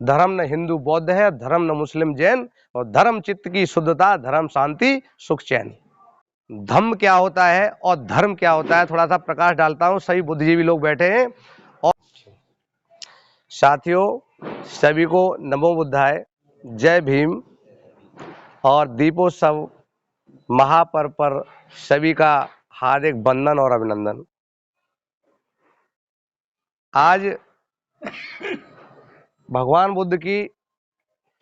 धर्म न हिंदू बौद्ध है, धर्म न मुस्लिम जैन, और धर्म चित्त की शुद्धता, धर्म शांति सुख चैन। धम्म क्या होता है और धर्म क्या होता है, थोड़ा सा प्रकाश डालता हूं। सभी बुद्धिजीवी लोग बैठे हैं। और साथियों, सभी को नमो बुद्धाय, जय भीम। और दीपोत्सव महापर्व पर सभी का हार्दिक वंदन और अभिनंदन। आज भगवान बुद्ध की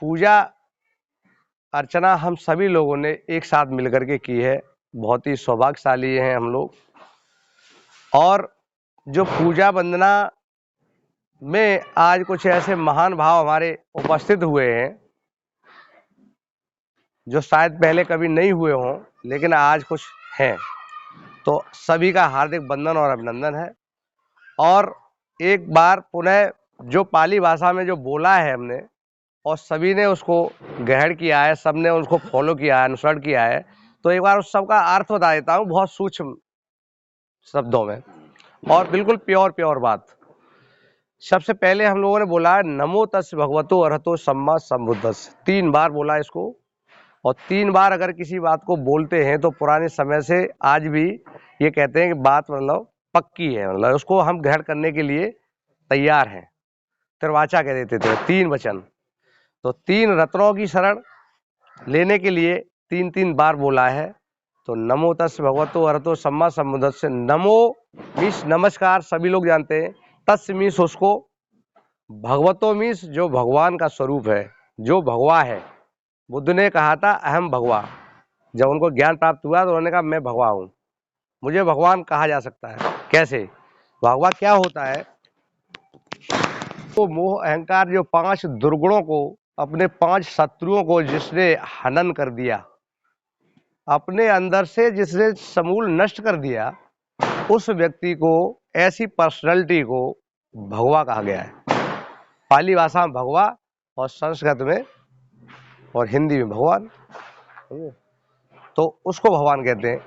पूजा अर्चना हम सभी लोगों ने एक साथ मिलकर के की है। बहुत ही सौभाग्यशाली हैं हम लोग। और जो पूजा वंदना में आज कुछ ऐसे महान भाव हमारे उपस्थित हुए हैं जो शायद पहले कभी नहीं हुए हों, लेकिन आज कुछ हैं। तो सभी का हार्दिक वंदन और अभिनंदन है। और एक बार पुनः जो पाली भाषा में जो बोला है हमने, और सभी ने उसको ग्रहण किया है, सबने उसको फॉलो किया है, अनुसरण किया है, तो एक बार उस सब का अर्थ बता देता हूँ बहुत सूक्ष्म शब्दों में और बिल्कुल प्योर बात। सबसे पहले हम लोगों ने बोला नमो तस् भगवतो अरहतो सम्मा संबुद्धस्स। 3 बार बोला इसको। और 3 बार अगर किसी बात को बोलते हैं तो पुराने समय से आज भी ये कहते हैं कि बात मतलब पक्की है, मतलब उसको हम ग्रहण करने के लिए तैयार हैं। त्रिवाचा कह देते थे, 3 वचन। तो 3 रत्नों की शरण लेने के लिए 3 बार बोला है। तो नमो तस् भगवतो अरहतो सम्मा संबुद्धस्स। नमो मीन्स नमस्कार, सभी लोग जानते हैं। तस् मीन्स उसको, भगवतो मीन्स जो भगवान का स्वरूप है, जो भगवा है। बुद्ध ने कहा था अहम भगवा। जब उनको ज्ञान प्राप्त हुआ तो उन्होंने कहा मैं भगवा हूं, मुझे भगवान कहा जा सकता है। कैसे? भगवा क्या होता है? तो मोह अहंकार, जो 5 दुर्गुणों को, अपने 5 शत्रुओं को जिसने हनन कर दिया, अपने अंदर से जिसने समूल नष्ट कर दिया, उस व्यक्ति को, ऐसी पर्सनैलिटी को भगवा कहा गया है। पाली भाषा में भगवा और संस्कृत में और हिंदी में भगवान, तो उसको भगवान कहते हैं।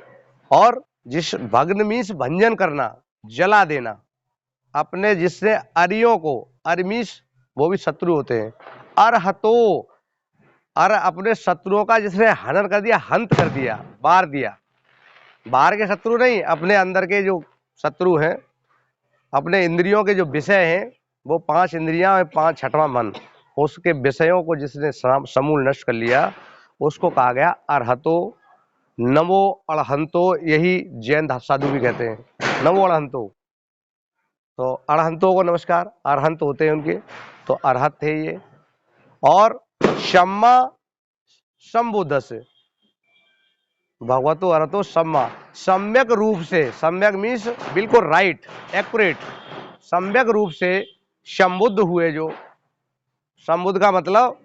और जिस भग्न मीन्स भंजन करना, जला देना, अपने जिसने अरियों को, अरमीस वो भी शत्रु होते हैं, अरहतो, अर अपने शत्रुओं का जिसने हनन कर दिया, हंत कर दिया, बार दिया। बाहर के शत्रु नहीं, अपने अंदर के जो शत्रु हैं, अपने इंद्रियों के जो विषय हैं, वो 5 इंद्रियां और 5 छठवां मन, उसके विषयों को जिसने समूल नष्ट कर लिया, उसको कहा गया अरहतो। नमो अड़हंतो, यही जैन साधु भी कहते हैं, नमो अड़हंतो। तो अड़हंतों को नमस्कार, अरहंत होते हैं उनके, तो अरहत थे ये। और सम्मा संबुद्धस्स, भगवतो अरहतो सम्मा, सम्यक रूप से, सम्यक मीन्स बिल्कुल राइट, एक्यूरेट, सम्यक रूप से संबुद्ध हुए। जो संबुद्ध का मतलब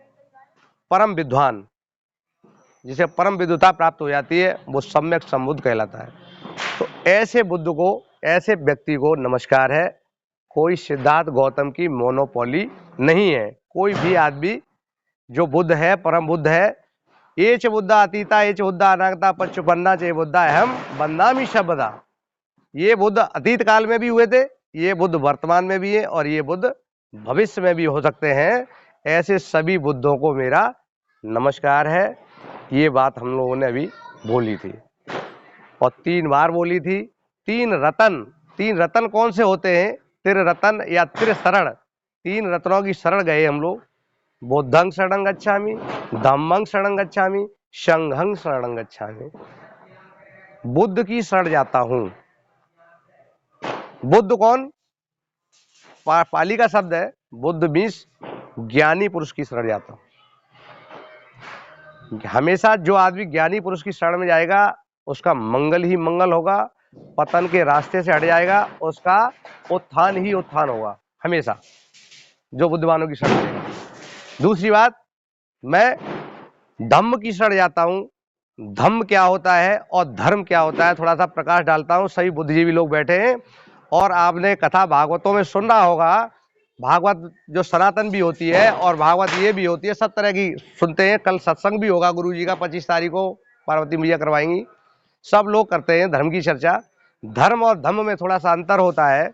परम विद्वान, जिसे परम विद्वता प्राप्त हो जाती है, वो सम्यक संबुद्ध कहलाता है। तो ऐसे बुद्ध को, ऐसे व्यक्ति को नमस्कार है। कोई सिद्धार्थ गौतम की मोनोपोली नहीं है। कोई भी आदमी जो बुद्ध है, परम बुद्ध है, एच बुद्धा अतीता एच बुद्धा अनागता पच्चुपन्ना चे बुद्धा हम वंदामि शब्दा। ये बुद्ध अतीत काल में भी हुए थे, ये बुद्ध वर्तमान में भी है, और ये बुद्ध भविष्य में भी हो सकते हैं। ऐसे सभी बुद्धों को मेरा नमस्कार है। ये बात हम लोगों ने अभी बोली थी और 3 बार बोली थी। 3 रतन कौन से होते हैं? त्रिरतन या त्रिशरण, 3 रत्नों की शरण गए हम लोग। बुद्धं शरणं गच्छामि, धम्मं शरणं गच्छामि, संघं शरणं गच्छामि। बुद्ध की शरण जाता हूं। बुद्ध कौन? पाली का शब्द है। बुद्ध मीन्स ज्ञानी पुरुष की शरण जाता हूं। हमेशा जो आदमी ज्ञानी पुरुष की शरण में जाएगा, उसका मंगल ही मंगल होगा, पतन के रास्ते से हट जाएगा, उसका उत्थान ही उत्थान होगा हमेशा, जो बुद्धिमानों की शरण जाएगा। दूसरी बात, मैं धम्म की शरण जाता हूं। धम्म क्या होता है और धर्म क्या होता है, थोड़ा सा प्रकाश डालता हूं। सभी बुद्धिजीवी लोग बैठे हैं और आपने कथा भागवतों में सुना होगा। भागवत जो सनातन भी होती है और भागवत ये भी होती है, सब तरह की सुनते हैं। कल सत्संग भी होगा गुरु जी का, 25 तारीख को पार्वती मैया करवाएंगी। सब लोग करते हैं धर्म की चर्चा। धर्म और धम्म में थोड़ा सा अंतर होता है,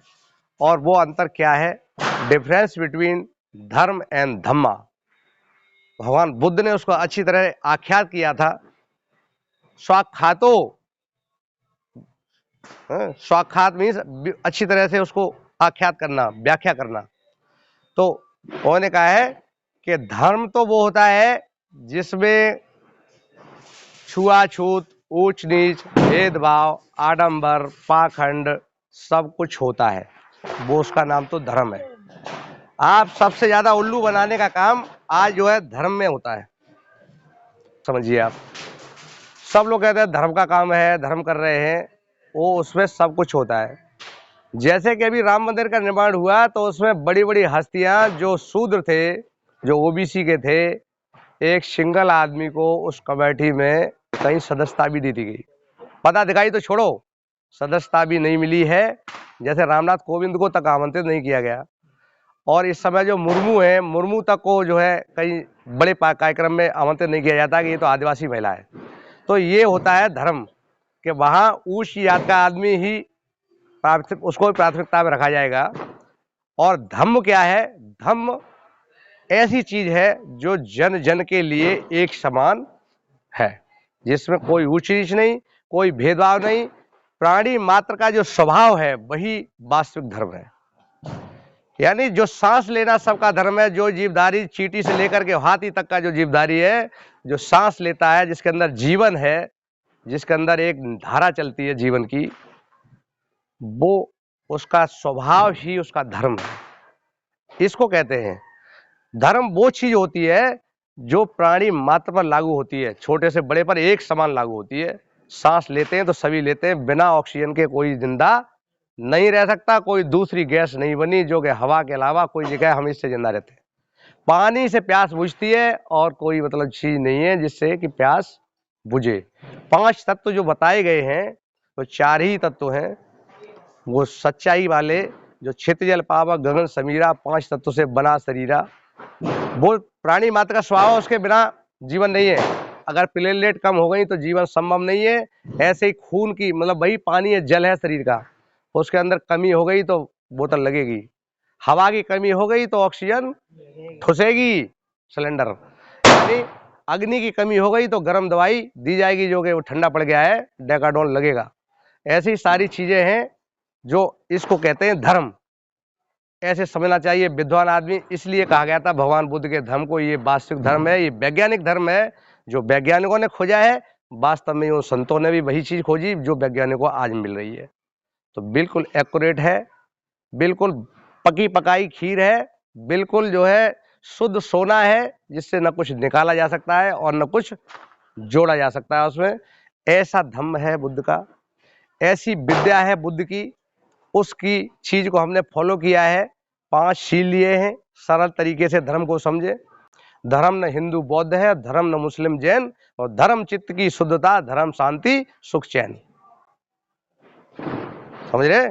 और वो अंतर क्या है? डिफरेंस बिटवीन धर्म एंड धम्मा। भगवान बुद्ध ने उसको अच्छी तरह आख्यात किया था। स्वाख्यातो, स्वाख्यात मीन्स अच्छी तरह से उसको आख्यात करना, व्याख्या करना। तो उन्होंने कहा है कि धर्म तो वो होता है जिसमें छुआछूत, ऊंच नीच, भेदभाव, आडंबर, पाखंड सब कुछ होता है, वो उसका नाम तो धर्म है। आप सबसे ज्यादा उल्लू बनाने का काम आज जो है धर्म में होता है, समझिए आप। सब लोग कहते हैं धर्म का काम है, धर्म कर रहे हैं, वो उसमें सब कुछ होता है। जैसे कि अभी राम मंदिर का निर्माण हुआ तो उसमें बड़ी बड़ी हस्तियां जो शूद्र थे, जो ओबीसी के थे, एक सिंगल आदमी को उस कमेटी में कहीं सदस्यता भी दी गई। पदाधिकारी तो छोड़ो, सदस्यता भी नहीं मिली है। जैसे रामनाथ कोविंद को तक आमंत्रित नहीं किया गया, और इस समय जो मुर्मू है, मुर्मू तक को जो है कई बड़े कार्यक्रम में आमंत्रित नहीं किया जाता कि ये तो आदिवासी महिला है। तो ये होता है धर्म, कि वहाँ उच्च जात का आदमी ही उसको प्राथमिकता में रखा जाएगा। और धम्म क्या है? धम्म ऐसी चीज है जो जन जन के लिए एक समान है, जिसमें कोई ऊंच नीच नहीं, कोई भेदभाव नहीं। प्राणी मात्र का जो स्वभाव है वही वास्तविक धर्म है। यानी जो सांस लेना सबका धर्म है, जो जीवधारी चींटी से लेकर के हाथी तक का जो जीवधारी है, जो सांस लेता है, जिसके अंदर जीवन है, जिसके अंदर एक धारा चलती है जीवन की, वो उसका स्वभाव ही उसका धर्म है। इसको कहते हैं धर्म। वो चीज होती है जो प्राणी मात्र पर लागू होती है, छोटे से बड़े पर एक समान लागू होती है। सांस लेते हैं तो सभी लेते हैं, बिना ऑक्सीजन के कोई जिंदा नहीं रह सकता, कोई दूसरी गैस नहीं बनी जो कि हवा के अलावा कोई जगह हम इससे जिंदा रहते हैं। पानी से प्यास बुझती है और कोई मतलब चीज नहीं है जिससे कि प्यास बुझे। 5 तत्व जो बताए गए हैं तो 4 ही तत्व हैं, वो सच्चाई वाले, जो क्षित जल पावक गगन समीरा, 5 तत्व से बना शरीरा। वो प्राणी मात्र का स्वभाव, उसके बिना जीवन नहीं है। अगर प्लेटलेट कम हो गई तो जीवन संभव नहीं है। ऐसे ही खून की मतलब वही पानी है, जल है शरीर का, उसके अंदर कमी हो गई तो बोतल लगेगी। हवा की कमी हो गई तो ऑक्सीजन ठुसेगी सिलेंडर। यानी अग्नि की कमी हो गई तो गर्म दवाई दी जाएगी, जो कि वो ठंडा पड़ गया है, डेकाडोल लगेगा। ऐसी सारी चीजें हैं जो इसको कहते हैं धर्म। ऐसे समझना चाहिए विद्वान आदमी। इसलिए कहा गया था भगवान बुद्ध के धर्म को ये वास्तविक धर्म है, ये वैज्ञानिक धर्म है, जो वैज्ञानिकों ने खोजा है। वास्तव में वो संतों ने भी वही चीज खोजी जो वैज्ञानिकों को आज मिल रही है। तो बिल्कुल एक्यूरेट है, बिल्कुल पकी पकाई खीर है, बिल्कुल जो है शुद्ध सोना है, जिससे न कुछ निकाला जा सकता है और न कुछ जोड़ा जा सकता है उसमें। ऐसा धम्म है बुद्ध का, ऐसी विद्या है बुद्ध की, उसकी चीज को हमने फॉलो किया है। 5 शील लिए हैं, सरल तरीके से धर्म को समझे। धर्म न हिंदू बौद्ध है, धर्म न मुस्लिम जैन, और धर्म चित्त की शुद्धता, धर्म शांति सुख चैन। समझ रहे?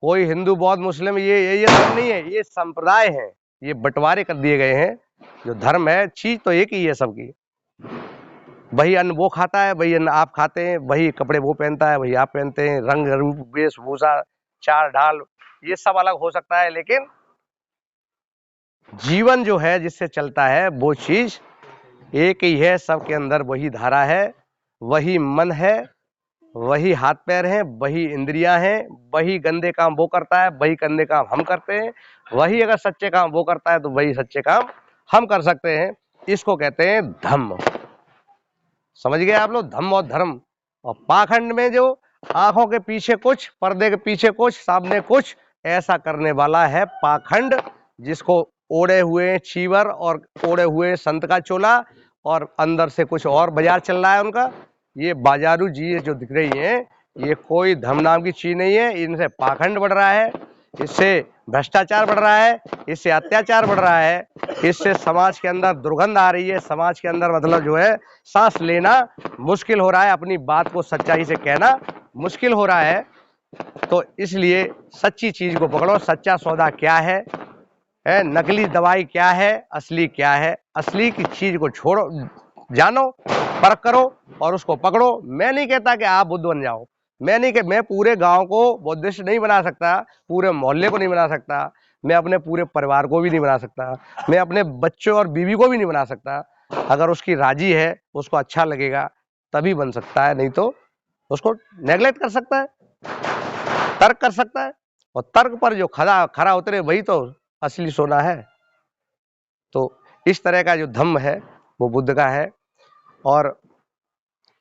कोई हिंदू बौद्ध मुस्लिम ये धर्म नहीं है, ये संप्रदाय है, ये बंटवारे कर दिए गए हैं। जो धर्म है चीज तो एक ही है सबकी। वही अन्न वो खाता है, वही अन्न आप खाते हैं, वही कपड़े वो पहनता है, वही आप पहनते हैं। रंग रूप वेशभूषा चाल ढाल ये सब अलग हो सकता है, लेकिन जीवन जो है जिससे चलता है वो चीज एक ही है। सबके अंदर वही धारा है, वही मन है, वही हाथ पैर हैं, वही इंद्रियां हैं। वही गंदे काम वो करता है, वही गंदे काम हम करते हैं। वही अगर सच्चे काम वो करता है तो वही सच्चे काम हम कर सकते हैं। इसको कहते हैं धम्म। समझ गए आप लोग? धम्म और धर्म। और पाखंड में जो आंखों के पीछे कुछ, पर्दे के पीछे कुछ, सामने कुछ, ऐसा करने वाला है पाखंड, जिसको ओढ़े हुए चीवर और ओढ़े हुए संत का चोला और अंदर से कुछ और बाजार चल रहा है उनका। ये बाजारू जी जो दिख रही हैं, ये कोई धर्म नाम की चीज नहीं है। इनसे पाखंड बढ़ रहा है, इससे भ्रष्टाचार बढ़ रहा है, इससे अत्याचार बढ़ रहा है, इससे समाज के अंदर दुर्गंध आ रही है। समाज के अंदर मतलब जो है सांस लेना मुश्किल हो रहा है, अपनी बात को सच्चाई से कहना मुश्किल हो रहा है। तो इसलिए सच्ची चीज को पकड़ो। सच्चा सौदा क्या है, नकली दवाई क्या है, असली क्या है। असली की चीज को छोड़ो, जानो, परख करो और उसको पकड़ो। मैं नहीं कहता कि आप बुद्ध बन जाओ, मैं पूरे गांव को बुद्धिस्ट नहीं बना सकता, पूरे मोहल्ले को नहीं बना सकता। मैं अपने पूरे परिवार को भी नहीं बना सकता, मैं अपने बच्चों और बीवी को भी नहीं बना सकता। अगर उसकी राजी है, उसको अच्छा लगेगा तभी बन सकता है, नहीं तो उसको नेगलेक्ट कर सकता है, तर्क कर सकता है, और तर्क पर जो खरा उतरे वही तो असली सोना है। तो इस तरह का जो धम्म है वो बुद्ध का है। और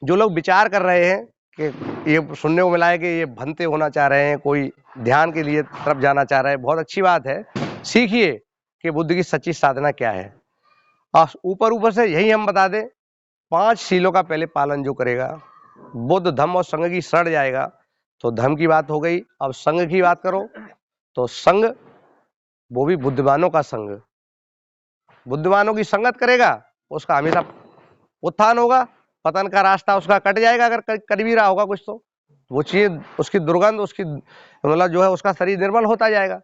जो लोग विचार कर रहे हैं कि ये सुनने को मिला है कि ये भंते होना चाह रहे हैं, कोई ध्यान के लिए तरफ जाना चाह रहे हैं, बहुत अच्छी बात है। सीखिए कि बुद्ध की सच्ची साधना क्या है। और ऊपर से यही हम बता दें, 5 शीलों का पहले पालन जो करेगा, बुद्ध धम्म और संघ की शरण जाएगा। तो धम्म की बात हो गई, अब संघ की बात करो तो संघ, वो भी बुद्धिमानों का संघ। बुद्धिमानों की संगत करेगा, उसका हमेशा उत्थान होगा, पतन का रास्ता उसका कट जाएगा। अगर कर भी रहा होगा कुछ तो वो चीज, उसकी दुर्गंध, उसकी मतलब जो है, उसका शरीर निर्मल होता जाएगा,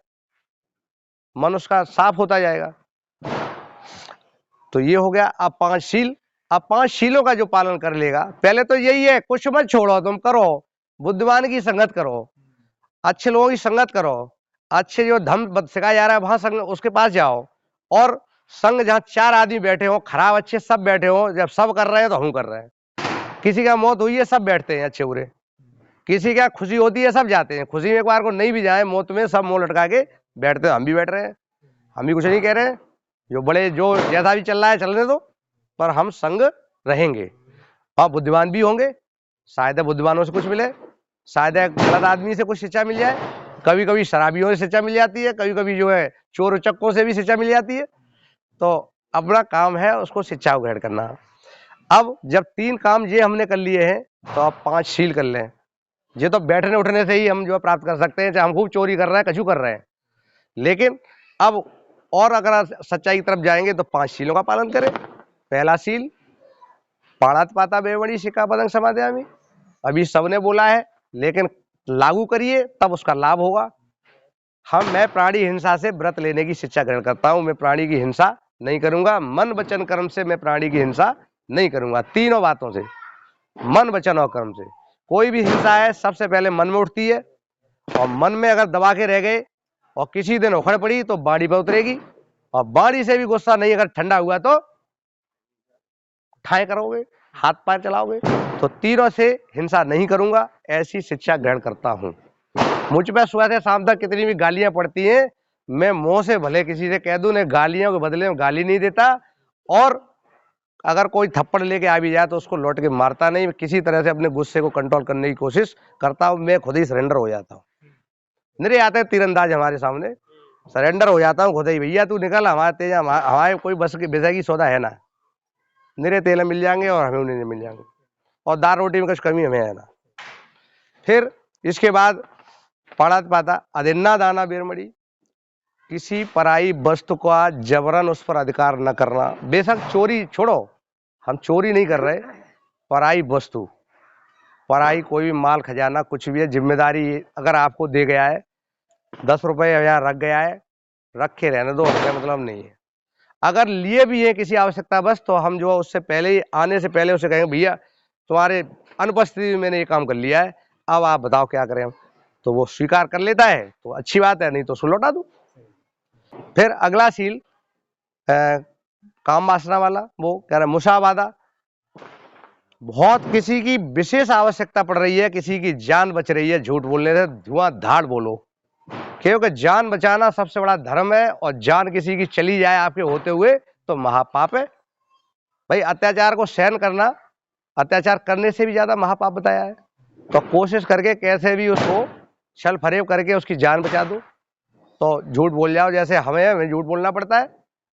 मन उसका साफ होता जाएगा। तो ये हो गया। अब 5 शील, अब 5 शीलों का जो पालन कर लेगा, पहले तो यही है, कुछ मत छोड़ो, तुम करो, बुद्धिमान की संगत करो, अच्छे लोगों की संगत करो, अच्छे जो धम्म सिखाया जा रहा है वहां संग उसके पास जाओ। और संग जहां 4 आदमी बैठे हो, खराब अच्छे सब बैठे हो, जब सब कर रहे हैं तो हम कर रहे हैं। किसी का मौत हुई है सब बैठते हैं अच्छे बुरे, किसी का खुशी होती है सब जाते हैं, खुशी में एक बार को नहीं भी जाए मौत में सब मुंह लटका के बैठते हैं, हम भी बैठ रहे हैं, हम भी कुछ नहीं कह रहे हैं। जो बड़े जो जैसा भी चल रहा है चलने दो, पर हम संग रहेंगे और बुद्धिमान भी होंगे। शायद बुद्धिमानों से कुछ मिले, शायद गलत आदमी से कुछ शिक्षा मिल जाए, कभी कभी शराबियों से शिक्षा मिल जाती है, कभी कभी जो है चोर उचक्कों से भी शिक्षा मिल जाती है। तो अपना काम है उसको शिक्षा को ग्रहण करना। अब जब 3 काम ये हमने कर लिए हैं तो अब 5 शील कर लें। ये तो बैठने उठने से ही हम जो प्राप्त कर सकते हैं, चाहे हम खूब चोरी कर रहे हैं, कछु कर रहे हैं। लेकिन अब और अगर सच्चाई की तरफ जाएंगे तो 5 शीलों का पालन करें। पहला शील, पाणातिपाता वेरमणि सिक्खापदं समादयामि। अभी सबने बोला है, लेकिन लागू करिए तब उसका लाभ होगा। मैं प्राणी हिंसा से व्रत लेने की शिक्षा ग्रहण करता हूं। मैं प्राणी की हिंसा नहीं करूंगा, मन वचन कर्म से मैं प्राणी की हिंसा नहीं करूंगा। तीनों बातों से, मन वचन और कर्म से। कोई भी हिंसा है सबसे पहले मन में उठती है, और मन में अगर दबा के रह गए और किसी दिन उखड़ पड़ी तो बाड़ी पर उतरेगी, और बाड़ी से भी गुस्सा नहीं अगर ठंडा हुआ तो ठाए करोगे, हाथ पैर चलाओगे। तो तीनों से हिंसा नहीं करूंगा, ऐसी शिक्षा ग्रहण करता हूं। मुझ पर सुबह से शाम तक कितनी भी गालियां पड़ती हैं, मैं मुंह से भले किसी से कह दूं, ने गालियों के बदले में गाली नहीं देता, और अगर कोई थप्पड़ लेके आ भी जाए तो उसको लौट के मारता नहीं। किसी तरह से अपने गुस्से को कंट्रोल करने की कोशिश करता हूं। मैं खुद ही सरेंडर हो जाता हूं। मेरे आते हैं तीरंदाज हमारे सामने, सरेंडर हो जाता हूँ खुद ही, भैया तू निकल, हमारे तेज हमारे कोई बस की विषय की सौदा है ना, मेरे तेल मिल जाएंगे और हमें उन्हें मिल जाएंगे, और दाल रोटी में कुछ कमी हमें है ना। फिर इसके बाद पाणातिपाता अदिन्ना दाना वेरमणि, किसी पराई वस्तु का जबरन उस पर अधिकार न करना। बेशक चोरी छोड़ो, हम चोरी नहीं कर रहे, पराई वस्तु, पराई कोई भी माल खजाना कुछ भी है, जिम्मेदारी अगर आपको दे गया है, 10 रुपए यहाँ रख गया है, रखे रहने दो, हमें मतलब नहीं है। अगर लिए भी है किसी आवश्यकता बस, तो हम जो है उससे पहले ही, आने से पहले उसे कहेंगे भैया तुम्हारे अनुपस्थिति में मैंने ये काम कर लिया है, अब आप बताओ क्या करें हम। तो वो स्वीकार कर लेता है तो अच्छी बात है, नहीं तो उसको लौटा दो। फिर अगला शील काम वासना वाला, वो कह रहा है मुसावादा। बहुत किसी की विशेष आवश्यकता पड़ रही है, किसी की जान बच रही है, झूठ बोलने से धुआंधार बोलो, क्योंकि जान बचाना सबसे बड़ा धर्म है, और जान किसी की चली जाए आपके होते हुए तो महापाप है। भाई अत्याचार को सहन करना अत्याचार करने से भी ज्यादा महापाप बताया है। तो कोशिश करके कैसे भी उसको छल फरेब करके उसकी जान बचा दो। तो झूठ बोल जाओ, जैसे हमें झूठ बोलना पड़ता है,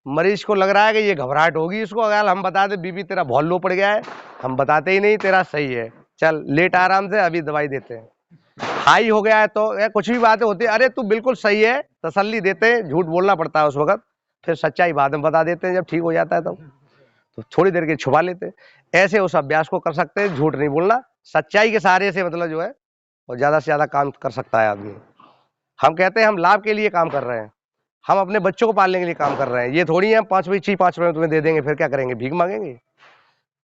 मरीज को लग रहा है कि ये घबराहट होगी इसको, अगर हम बता दे बीबी तेरा बहुत लो पड़ गया है, हम बताते ही नहीं, तेरा सही है, चल लेट आराम से, अभी दवाई देते हैं। हाई हो गया है तो कुछ भी बातें होती है, अरे तू बिल्कुल सही है, तसल्ली देते हैं, झूठ बोलना पड़ता है उस वक्त, फिर सच्चाई बाद में बता देते हैं जब ठीक हो जाता है तब। तो थोड़ी देर के छुपा लेते हैं। ऐसे उस अभ्यास को कर सकते हैं, झूठ नहीं बोलना, सच्चाई के सहारे से मतलब जो है और ज्यादा से ज्यादा काम कर सकता है आदमी। हम कहते हैं हम लाभ के लिए काम कर रहे हैं, हम अपने बच्चों को पालने के लिए काम कर रहे हैं, ये थोड़ी है 5 रुपए तुम्हें दे देंगे फिर क्या करेंगे, भीख मांगेंगे।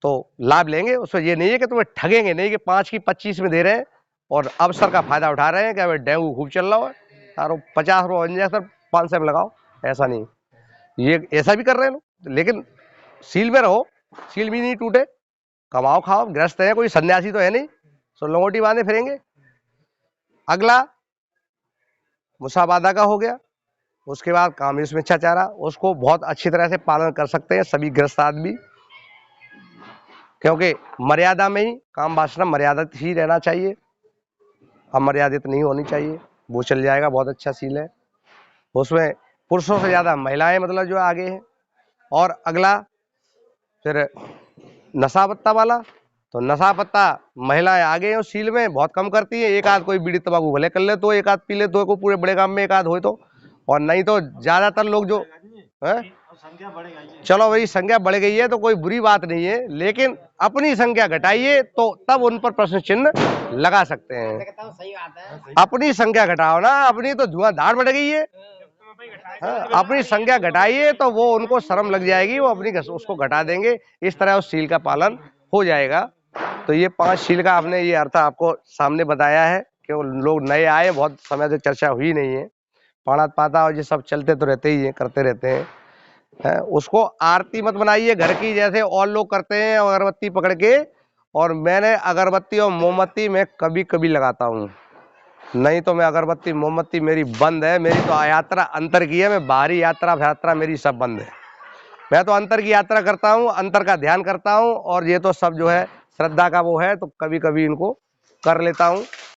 तो लाभ लेंगे उसमें, ये नहीं है कि तुम्हें ठगेंगे, नहीं कि 5 की 25 में दे रहे हैं और अवसर का फायदा उठा रहे हैं कि डेंगू खूब चल रहा है, 50 रुपये इंजेक्शन 500 में लगाओ, ऐसा नहीं। ये ऐसा भी कर रहे हैं लोग, लेकिन सील में रहो, सील भी नहीं टूटे, कमाओ खाओ, गृहस्थ है, कोई सन्यासी तो है नहीं, सो लंगोटी बांधे फिरेंगे। अगला मुसावादा का हो गया, उसके बाद कामेश मिच्छाचारा, उसको बहुत अच्छी तरह से पालन कर सकते हैं सभी गृहस्थ आदमी, क्योंकि मर्यादा में ही काम वासना मर्यादित ही रहना चाहिए, अमर्यादित नहीं होनी चाहिए, वो चल जाएगा, बहुत अच्छा सील है। उसमें पुरुषों से ज्यादा महिलाएं मतलब जो आगे हैं। और अगला फिर नशा पत्ता वाला, तो नशा पत्ता महिलाएं आगे हैं उस सील में, बहुत कम करती है। एक आध कोई बीड़ी तंबाकू भले कर ले तो, एक आध पी ले तो, को पूरे बड़े काम में एक आध हो तो, और नहीं तो ज्यादातर लोग जो है, चलो भाई संख्या बढ़ गई है तो कोई बुरी बात नहीं है, लेकिन अपनी संख्या घटाइए तो तब उन पर प्रश्न चिन्ह लगा सकते हैं। अपनी संख्या घटाओ ना, अपनी तो धुआंधार बढ़ गई है। अपनी संख्या घटाइए तो वो उनको शर्म लग जाएगी, वो अपनी उसको घटा देंगे, इस तरह उस सील का पालन हो जाएगा। तो ये 5 सील का आपने ये अर्थ आपको सामने बताया है, कि लोग नए आए, बहुत समय से चर्चा हुई नहीं है। पाणा पाता और ये सब चलते तो रहते ही हैं, करते रहते हैं। उसको आरती मत बनाइए घर की, जैसे और लोग करते हैं अगरबत्ती पकड़ के, और मैंने अगरबत्ती और मोमबत्ती मैं कभी कभी लगाता हूँ, नहीं तो मैं अगरबत्ती मोमबत्ती मेरी बंद है। मेरी तो यात्रा अंतर की है, मैं बाहरी यात्रा मेरी सब बंद है। मैं तो अंतर की यात्रा करता हूँ, अंतर का ध्यान करता हूँ, और ये तो सब जो है श्रद्धा का वो है, तो कभी कभी इनको कर लेता हूँ।